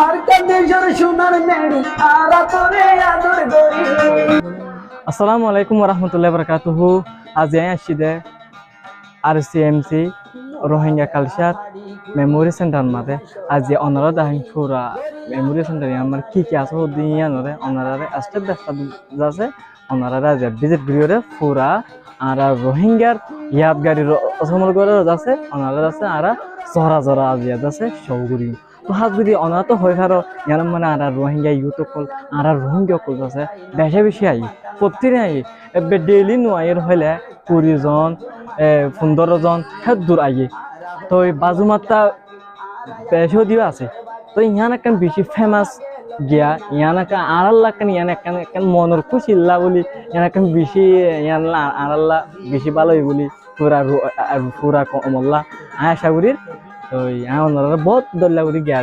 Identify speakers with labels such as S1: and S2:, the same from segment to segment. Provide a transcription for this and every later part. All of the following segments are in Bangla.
S1: আর কান্দে জোর সোনার মেড়ি আরা তোরে আদর করি।
S2: আসসালামু আলাইকুম ওরহমতুল্লাহি বারাকাতুহু। আজ আসছি দে RCMC Rohingya culture memory centre মাঝে আজ অনারা দাহিন পুরা মেমোরি সেন্টার আমার কি আছে দিন আনরে অনারা স্টেপ বাই স্টেপ আছে অনারা আজ ভিজিট ভিডিওরে পুরা আর রোহিঙ্গার ইয়াদগারি অসমল করে আছে অনারা আছে আর জরা জরা আজ আছে সৌগুরি তো হাজগুড়ি অনারা তো হয়ে খারো ইয়ান মানে আর রোহিঙ্গা ইউটিউব কল আর রোহিঙ্গা কল আছে বেশি বেশি আই প্রতিদিন আই এবে ডেইলি নোয়াইয়ের হইলে 20 জন 15 জন হেত দূর আইয়ে তো এই বাজুমাত্রা বেশিও দিও আছে তো ইয়ান একটা বেশি ফেমাস গিয়া ইয়ান একটা আড়াল্লা কেন ইয়ান একটা মনের খুশি ইল্লা বলি ইয়ান একটা বেশি ইয়ান আড়াল্লা বেশি ভালোই বলি পুরা পুরা কমল্লা আশা করি তো ইয়ান বহুত দল্লা করি গিয়া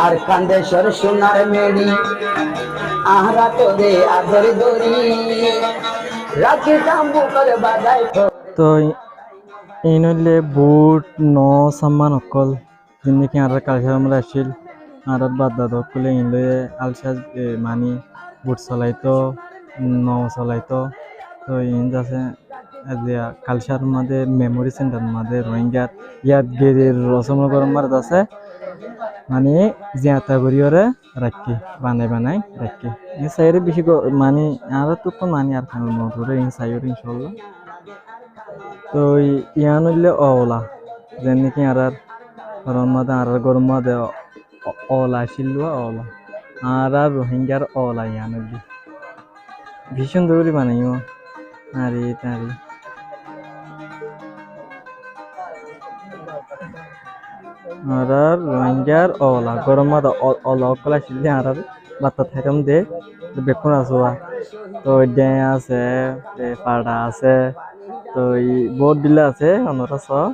S1: আর কান্দে জোর সোনার মেড়ি আরা তোরে আদর করি। রাখি তাম্বু করে বাজাই
S2: তো ইনলে বুট ন সম্মান অকল জিন্দিকি আর কালচার আমরা আসিল আর বাদ দাদ অকলে ইনলে আলসা মানি বুট চলাইতো ন চলাইতো তো ইন আছে কালচার মাঝে মেমোরি সেন্টার মাঝে রোহিঙ্গার ইয়াদগিরির রসমল গরমার আছে মানে জিয়াতা করিওরে রাখি বানাই বানাই রাখি এই সাইরে বেশি মানে আর তো মানে আর খানোর মতো ইন সাইরে ইনশাআল্লাহ তো ইয়ান হইলে অওলা যেন নাকি আর রমাদা আর গরমাদে অলা শিলুয়া অলা আর রোহিঙ্গার অলা ইয়ান হইলে ভীষণ দৌড়ি বানাইও আরে তারি আর রোহিঙ্গার অলা গরমাদা অলা অকলা শিললে আর বাতা থাকাম দে বেকুন আসোয়া তো ডে আছে পাড়া আছে তো এই বোর্ড দিলে আছে অন্যটা সব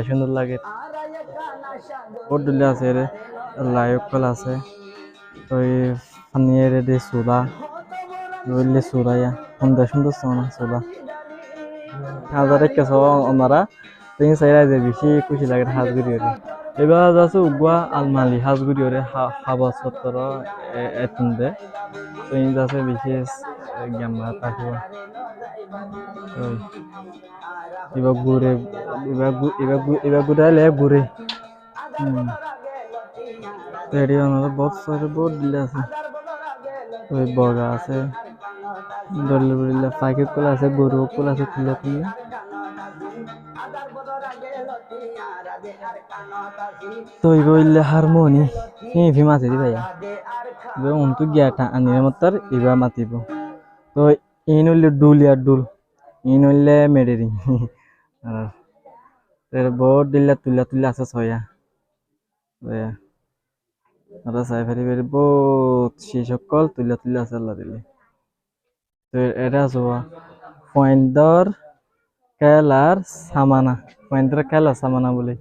S2: সুন্দর লাগে বোর্ড দিলে আছে রে লাইভ কল আছে তো এই পানিয়ে রে সুদা রইলে সুরাইয়া সুন্দর সোনা সুদা হাজারে কেসো ওনারা তিন সাইরা যে বেশি খুশি লাগে হাজগুড়ি রে এবার আছে উগুয়া আলমালি হাজগুড়ি রে হাবা সত্তর এতন্দে তো এই আছে বিশেষ গ্যামরা তাকুয়া এবার ঘুরে এবার ঘুরাইলে ঘুরে রেডি ওনারা বহুত সারে বোর্ড দিলে আছে ওই বগা আছে দলে বলে পাইকে কল আছে গরু কল আছে খুলে খুলে তো ইবইলে হারমোনি এই ভিমাছে দি ভাইয়া বে অন্তু গিয়াটা আনির মতর ইবা মাতিব তো ইনলে ডুলিয়া ডুল ইনলে মেডেরি আর এর বোর্ড দিলে তুলা আছে ছয়া ভাইয়া আর সাইফারি বেরি বহুত সেই সকল তুলা আছে আল্লাহ দিলে তো এটা সোয়া পয়েন্টর খেলার সামানা পয়েন্টর খেলার সামানা বলে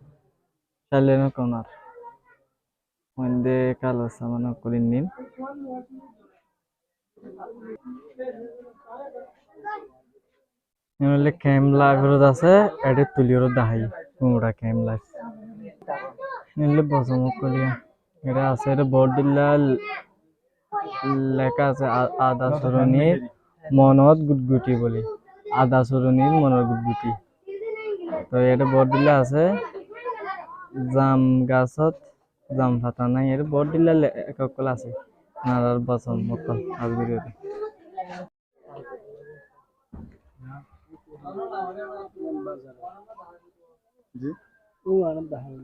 S2: চাইলে না কোনার পয়েন্টে খেলার সামানা করে নিন এমলে ক্যাম লাইভ আছে এডে তুলিওর দাহাই কুমড়া ক্যাম লাইভ এমলে বসম কলিয়া এটা আছে এটা বোর্ড দিলা লেখা আছে আদা সরণির মনত গুটগুটি বলি আদা সরণির মনত গুটগুটি তো এটা বোর্ড দিলা আছে জাম গাছত জাম ফাতা নাই এর বোর্ড দিলা এককল আছে নারার বসম মকল আজগুরি জি ও আনন্দ হয়